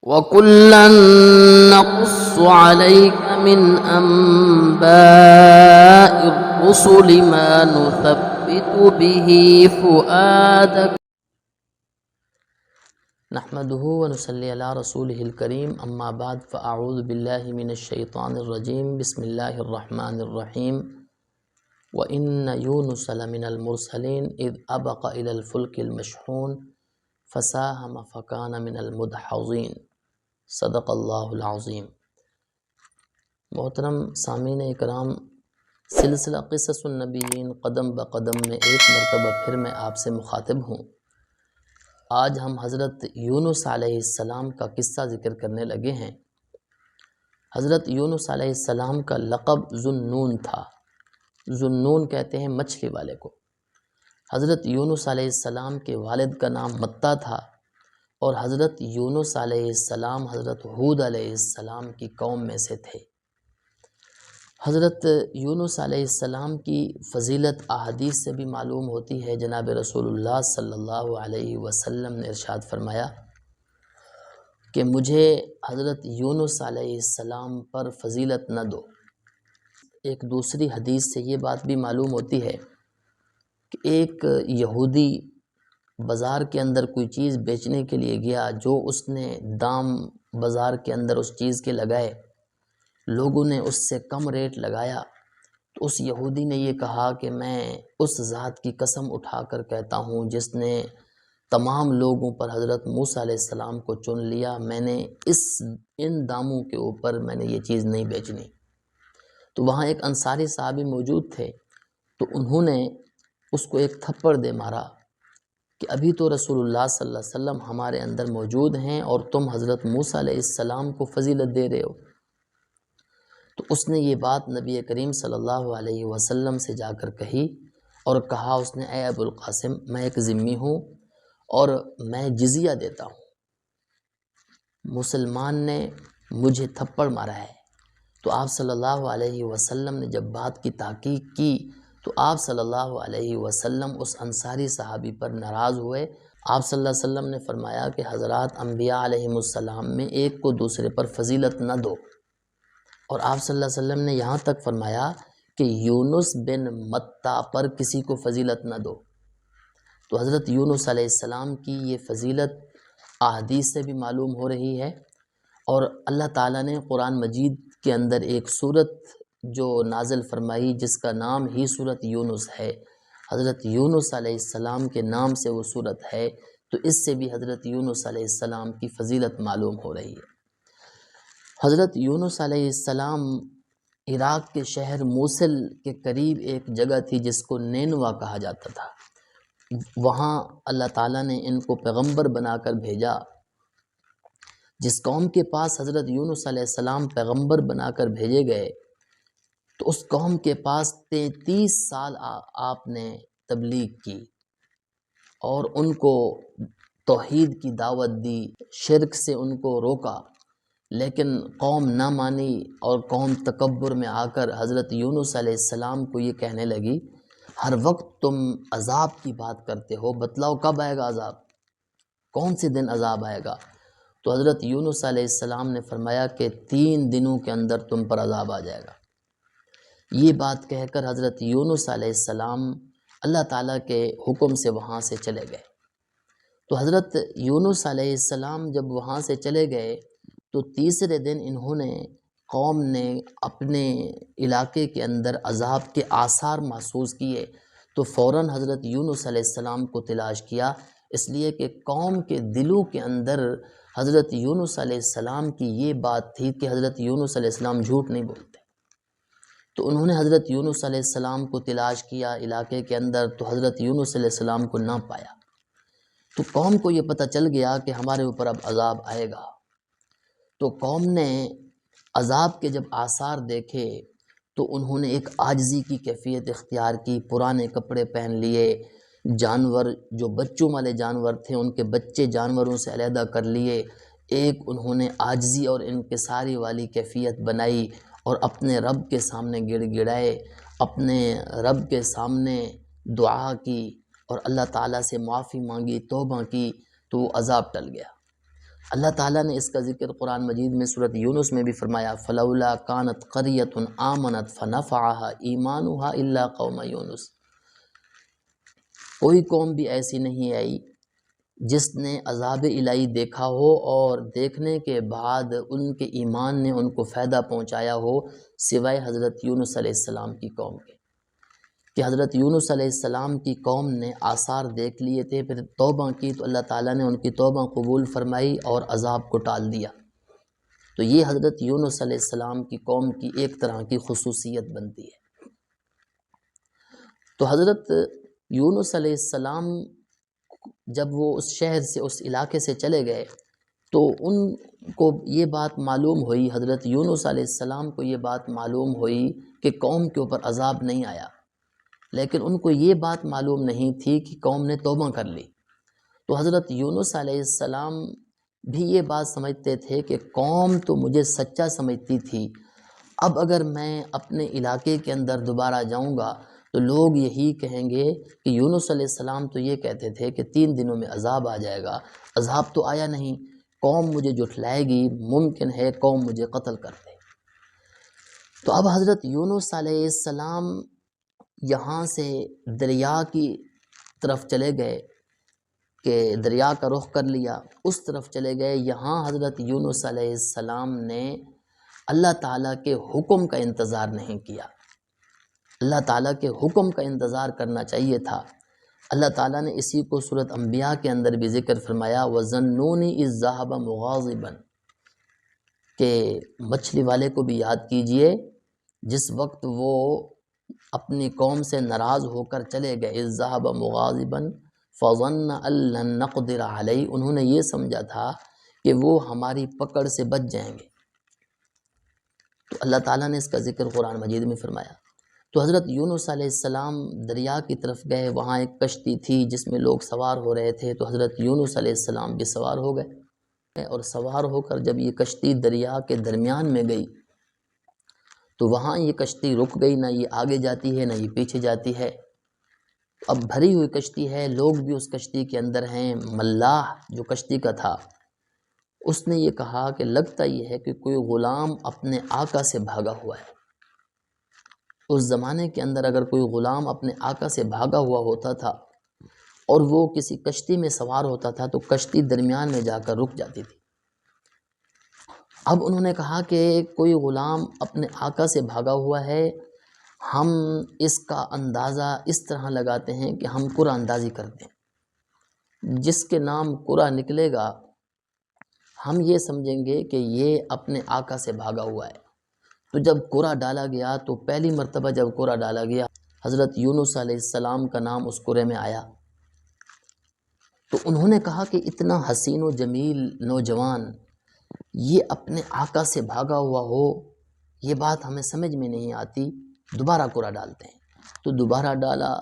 وَكُلًّا نَّقُصُّ عَلَيْكَ مِنْ أَنبَاءِ الرُّسُلِ مَا نُثَبِّتُ بِهِ فُؤَادَكَ نحمده ونصلي على رسوله الكريم اما بعد فاعوذ بالله من الشيطان الرجيم بسم الله الرحمن الرحيم وَإِنَّ يُونُسَ لَمِنَ الْمُرْسَلِينَ إِذْ أَبَقَ إِلَى الْفُلْكِ الْمَشْحُونِ فَسَاهَمَ فَكَانَ مِنَ الْمُدْحَضِينَ صدق اللہ العظیم۔ محترم سامعین اکرام، سلسلہ قصص النبیین قدم بقدم میں ایک مرتبہ پھر میں آپ سے مخاطب ہوں۔ آج ہم حضرت یونس علیہ السلام کا قصہ ذکر کرنے لگے ہیں۔ حضرت یونس علیہ السلام کا لقب ذُو-النُّون تھا۔ ذُو-النُّون کہتے ہیں مچھلی والے کو۔ حضرت یونس علیہ السلام کے والد کا نام متیٰ تھا، اور حضرت یونس علیہ السلام حضرت ہود علیہ السلام کی قوم میں سے تھے۔ حضرت یونس علیہ السلام کی فضیلت احادیث سے بھی معلوم ہوتی ہے۔ جناب رسول اللہ صلی اللہ علیہ وسلم نے ارشاد فرمایا کہ مجھے حضرت یونس علیہ السلام پر فضیلت نہ دو۔ ایک دوسری حدیث سے یہ بات بھی معلوم ہوتی ہے کہ ایک یہودی بازار کے اندر کوئی چیز بیچنے کے لیے گیا، جو اس نے دام بازار کے اندر اس چیز کے لگائے، لوگوں نے اس سے کم ریٹ لگایا، تو اس یہودی نے یہ کہا کہ میں اس ذات کی قسم اٹھا کر کہتا ہوں جس نے تمام لوگوں پر حضرت موسیٰ علیہ السلام کو چن لیا، میں نے ان داموں کے اوپر میں نے یہ چیز نہیں بیچنی۔ تو وہاں ایک انصاری صحابی موجود تھے، تو انہوں نے اس کو ایک تھپڑ دے مارا کہ ابھی تو رسول اللہ صلی اللہ علیہ وسلم ہمارے اندر موجود ہیں اور تم حضرت موسیٰ علیہ السلام کو فضیلت دے رہے ہو۔ تو اس نے یہ بات نبی کریم صلی اللہ علیہ وسلم سے جا کر کہی، اور کہا اس نے اے ابو القاسم، میں ایک ذمی ہوں اور میں جزیہ دیتا ہوں، مسلمان نے مجھے تھپڑ مارا ہے۔ تو آپ صلی اللہ علیہ وسلم نے جب بات کی تحقیق کی، تو آپ صلی اللہ علیہ وسلم اس انصاری صحابی پر ناراض ہوئے۔ آپ صلی اللہ علیہ وسلم نے فرمایا کہ حضرات انبیاء علیہم السلام میں ایک کو دوسرے پر فضیلت نہ دو، اور آپ صلی اللہ علیہ وسلم نے یہاں تک فرمایا کہ یونس بن متیٰ پر کسی کو فضیلت نہ دو۔ تو حضرت یونس علیہ السلام کی یہ فضیلت احادیث سے بھی معلوم ہو رہی ہے، اور اللہ تعالیٰ نے قرآن مجید کے اندر ایک سورت جو نازل فرمائی جس کا نام ہی سورت یونس ہے، حضرت یونس علیہ السلام کے نام سے وہ سورت ہے، تو اس سے بھی حضرت یونس علیہ السلام کی فضیلت معلوم ہو رہی ہے۔ حضرت یونس علیہ السلام عراق کے شہر موصل کے قریب ایک جگہ تھی جس کو نینوا کہا جاتا تھا، وہاں اللہ تعالیٰ نے ان کو پیغمبر بنا کر بھیجا۔ جس قوم کے پاس حضرت یونس علیہ السلام پیغمبر بنا کر بھیجے گئے، تو اس قوم کے پاس 33 سال آپ نے تبلیغ کی اور ان کو توحید کی دعوت دی، شرک سے ان کو روکا، لیکن قوم نہ مانی، اور قوم تکبر میں آ کر حضرت یونس علیہ السلام کو یہ کہنے لگی ہر وقت تم عذاب کی بات کرتے ہو، بتلاؤ کب آئے گا عذاب، کون سے دن عذاب آئے گا؟ تو حضرت یونس علیہ السلام نے فرمایا کہ 3 دنوں کے اندر تم پر عذاب آ جائے گا۔ یہ بات کہہ کر حضرت یونس علیہ السلام اللہ تعالیٰ کے حکم سے وہاں سے چلے گئے۔ تو حضرت یونس علیہ السلام جب وہاں سے چلے گئے، تو تیسرے دن انہوں نے قوم نے اپنے علاقے کے اندر عذاب کے آثار محسوس کیے، تو فوراً حضرت یونس علیہ السلام کو تلاش کیا، اس لیے کہ قوم کے دلوں کے اندر حضرت یونس علیہ السلام کی یہ بات تھی کہ حضرت یونس علیہ السلام جھوٹ نہیں بولتے۔ تو انہوں نے حضرت یونس علیہ السلام کو تلاش کیا علاقے کے اندر، تو حضرت یونس علیہ السلام کو نہ پایا۔ تو قوم کو یہ پتہ چل گیا کہ ہمارے اوپر اب عذاب آئے گا۔ تو قوم نے عذاب کے جب آثار دیکھے، تو انہوں نے ایک عاجزی کی کیفیت اختیار کی، پرانے کپڑے پہن لیے، جانور جو بچوں والے جانور تھے ان کے بچے جانوروں سے علیحدہ کر لیے، ایک انہوں نے عاجزی اور انکساری والی کیفیت بنائی، اور اپنے رب کے سامنے گڑ گڑائے، اپنے رب کے سامنے دعا کی اور اللہ تعالیٰ سے معافی مانگی، توبہ کی، تو وہ عذاب ٹل گیا۔ اللہ تعالیٰ نے اس کا ذکر قرآن مجید میں سورۃ یونس میں بھی فرمایا، فلولا کانت قریۃ آمنت فنفعها ایمانها الا قوم یونس۔ کوئی قوم بھی ایسی نہیں آئی جس نے عذاب الہی دیکھا ہو اور دیکھنے کے بعد ان کے ایمان نے ان کو فائدہ پہنچایا ہو، سوائے حضرت یونس علیہ السلام کی قوم کے، کہ حضرت یونس علیہ السلام کی قوم نے آثار دیکھ لیے تھے، پھر توبہ کی تو اللہ تعالیٰ نے ان کی توبہ قبول فرمائی اور عذاب کو ٹال دیا۔ تو یہ حضرت یونس علیہ السلام کی قوم کی ایک طرح کی خصوصیت بنتی ہے۔ تو حضرت یونس علیہ السلام جب وہ اس شہر سے، اس علاقے سے چلے گئے تو ان کو یہ بات معلوم ہوئی، حضرت یونس علیہ السلام کو یہ بات معلوم ہوئی کہ قوم کے اوپر عذاب نہیں آیا، لیکن ان کو یہ بات معلوم نہیں تھی کہ قوم نے توبہ کر لی۔ تو حضرت یونس علیہ السلام بھی یہ بات سمجھتے تھے کہ قوم تو مجھے سچا سمجھتی تھی، اب اگر میں اپنے علاقے کے اندر دوبارہ جاؤں گا تو لوگ یہی کہیں گے کہ یونس علیہ السلام تو یہ کہتے تھے کہ 3 دنوں میں عذاب آ جائے گا، عذاب تو آیا نہیں، قوم مجھے جھٹلائے گی، ممکن ہے قوم مجھے قتل کر دے۔ تو اب حضرت یونس علیہ السلام یہاں سے دریا کی طرف چلے گئے کہ دریا کا رخ کر لیا، اس طرف چلے گئے۔ یہاں حضرت یونس علیہ السلام نے اللہ تعالیٰ کے حکم کا انتظار نہیں کیا۔ اللہ تعالیٰ کے حکم کا انتظار کرنا چاہیے تھا۔ اللہ تعالیٰ نے اسی کو سورۃ انبیاء کے اندر بھی ذکر فرمایا، وَظَنُّونِ إِذْ ذَهَبَ مُغَاضِبًا، کہ مچھلی والے کو بھی یاد کیجئے جس وقت وہ اپنی قوم سے ناراض ہو کر چلے گئے، إِذْ ذَهَبَ مُغَاضِبًا فَظَنَّ أَن لَّن نَّقْدِرَ عَلَيْهِ، انہوں نے یہ سمجھا تھا کہ وہ ہماری پکڑ سے بچ جائیں گے۔ تو اللہ تعالیٰ نے اس کا ذکر قرآن مجید میں فرمایا۔ تو حضرت یونس علیہ السلام دریا کی طرف گئے، وہاں ایک کشتی تھی جس میں لوگ سوار ہو رہے تھے، تو حضرت یونس علیہ السلام بھی سوار ہو گئے، اور سوار ہو کر جب یہ کشتی دریا کے درمیان میں گئی تو وہاں یہ کشتی رک گئی، نہ یہ آگے جاتی ہے نہ یہ پیچھے جاتی ہے۔ اب بھری ہوئی کشتی ہے، لوگ بھی اس کشتی کے اندر ہیں۔ ملاح جو کشتی کا تھا اس نے یہ کہا کہ لگتا یہ ہے کہ کوئی غلام اپنے آقا سے بھاگا ہوا ہے۔ اس زمانے کے اندر اگر کوئی غلام اپنے آقا سے بھاگا ہوا ہوتا تھا اور وہ کسی کشتی میں سوار ہوتا تھا تو کشتی درمیان میں جا کر رک جاتی تھی۔ اب انہوں نے کہا کہ کوئی غلام اپنے آقا سے بھاگا ہوا ہے، ہم اس کا اندازہ اس طرح لگاتے ہیں کہ ہم قرعہ اندازی کرتے ہیں، جس کے نام قرعہ نکلے گا ہم یہ سمجھیں گے کہ یہ اپنے آقا سے بھاگا ہوا ہے۔ تو جب قرعہ ڈالا گیا تو پہلی مرتبہ جب قرعہ ڈالا گیا حضرت یونس علیہ السلام کا نام اس قرعے میں آیا۔ تو انہوں نے کہا کہ اتنا حسین و جمیل نوجوان یہ اپنے آقا سے بھاگا ہوا ہو، یہ بات ہمیں سمجھ میں نہیں آتی، دوبارہ قرعہ ڈالتے ہیں۔ تو دوبارہ ڈالا،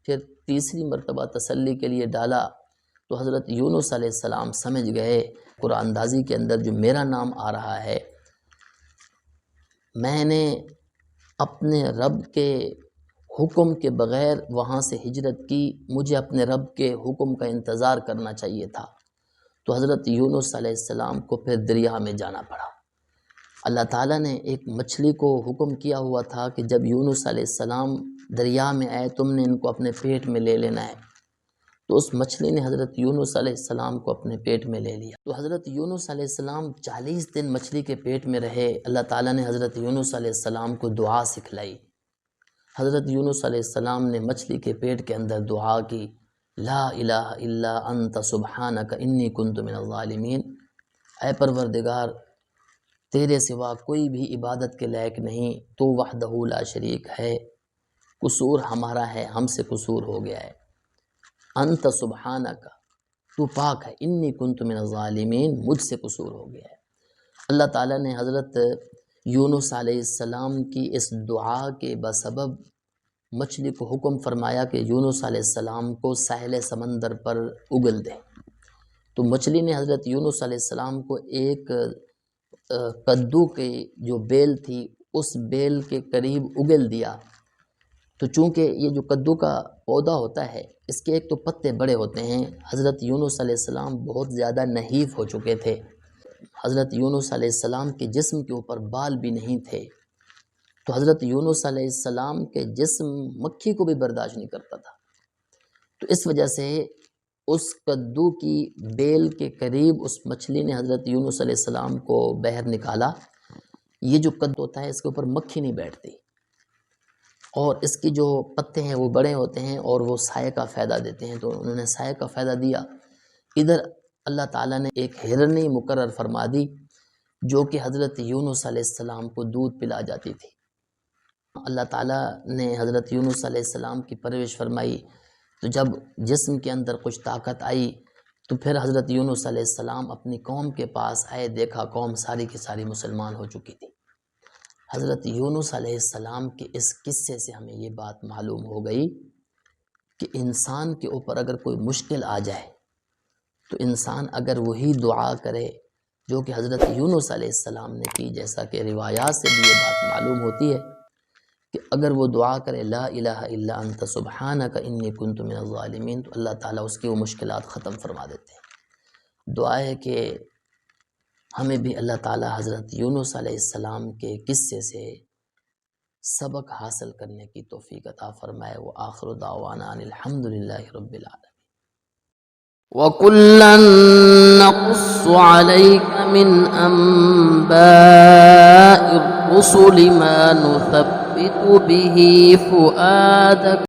پھر تیسری مرتبہ تسلی کے لیے ڈالا، تو حضرت یونس علیہ السلام سمجھ گئے قرعہ اندازی کے اندر جو میرا نام آ رہا ہے، میں نے اپنے رب کے حکم کے بغیر وہاں سے ہجرت کی، مجھے اپنے رب کے حکم کا انتظار کرنا چاہیے تھا۔ تو حضرت یونس علیہ السلام کو پھر دریا میں جانا پڑا۔ اللہ تعالیٰ نے ایک مچھلی کو حکم کیا ہوا تھا کہ جب یونس علیہ السلام دریا میں آئے تم نے ان کو اپنے پیٹ میں لے لینا ہے، تو اس مچھلی نے حضرت یونس علیہ السلام کو اپنے پیٹ میں لے لیا۔ تو حضرت یونس علیہ السلام 40 دن مچھلی کے پیٹ میں رہے۔ اللہ تعالیٰ نے حضرت یونس علیہ السلام کو دعا سکھلائی۔ حضرت یونس علیہ السلام نے مچھلی کے پیٹ کے اندر دعا کی، لا الہ الا انت سبحانک انی کنت من الظالمین، اے پروردگار تیرے سوا کوئی بھی عبادت کے لائق نہیں، تو وحدہ لا شریک ہے، قصور ہمارا ہے، ہم سے قصور ہو گیا ہے، انت سبحانک تو پاک ہے، انی کنت من الظالمین مجھ سے قصور ہو گیا ہے۔ اللہ تعالیٰ نے حضرت یونس علیہ السلام کی اس دعا کے بسبب مچھلی کو حکم فرمایا کہ یونس علیہ السلام کو ساحل سمندر پر اگل دے۔ تو مچھلی نے حضرت یونس علیہ السلام کو ایک کدو کی جو بیل تھی اس بیل کے قریب اگل دیا، تو چونکہ یہ جو کدو کا پودا ہوتا ہے اس کے ایک تو پتے بڑے ہوتے ہیں، حضرت یونس علیہ السلام بہت زیادہ نحیف ہو چکے تھے، حضرت یونس علیہ السلام کے جسم کے اوپر بال بھی نہیں تھے، تو حضرت یونس علیہ السلام کے جسم مکھی کو بھی برداشت نہیں کرتا تھا، تو اس وجہ سے اس کدو کی بیل کے قریب اس مچھلی نے حضرت یونس علیہ السلام کو باہر نکالا۔ یہ جو کدو ہوتا ہے اس کے اوپر مکھی نہیں بیٹھتی، اور اس کی جو پتے ہیں وہ بڑے ہوتے ہیں اور وہ سائے کا فائدہ دیتے ہیں، تو انہوں نے سائے کا فائدہ دیا۔ ادھر اللہ تعالیٰ نے ایک ہرنی مقرر فرما دی جو کہ حضرت یونس علیہ السلام کو دودھ پلا جاتی تھی۔ اللہ تعالیٰ نے حضرت یونس علیہ السلام کی پرورش فرمائی، تو جب جسم کے اندر کچھ طاقت آئی تو پھر حضرت یونس علیہ السلام اپنی قوم کے پاس آئے، دیکھا قوم ساری کی ساری مسلمان ہو چکی تھی۔ حضرت یونس علیہ السلام کے اس قصے سے ہمیں یہ بات معلوم ہو گئی کہ انسان کے اوپر اگر کوئی مشکل آ جائے تو انسان اگر وہی دعا کرے جو کہ حضرت یونس علیہ السلام نے کی، جیسا کہ روایات سے بھی یہ بات معلوم ہوتی ہے کہ اگر وہ دعا کرے لا الہ الا انت سبحانک انی کنت من الظالمین، تو اللہ تعالیٰ اس کی وہ مشکلات ختم فرما دیتے ہیں۔ دعا ہے کہ ہمیں بھی اللہ تعالیٰ حضرت یونس علیہ السلام کے قصے سے سبق حاصل کرنے کی توفیق عطا فرمائے۔ وآخر دعوانا ان الحمدللہ رب العالمین۔ وَكُلًّا نَّقُصُّ عَلَيْكَ مِنْ أَنبَاءِ الرُّسُلِ مَا نُثَبِّتُ بِهِ فُؤَادَكَ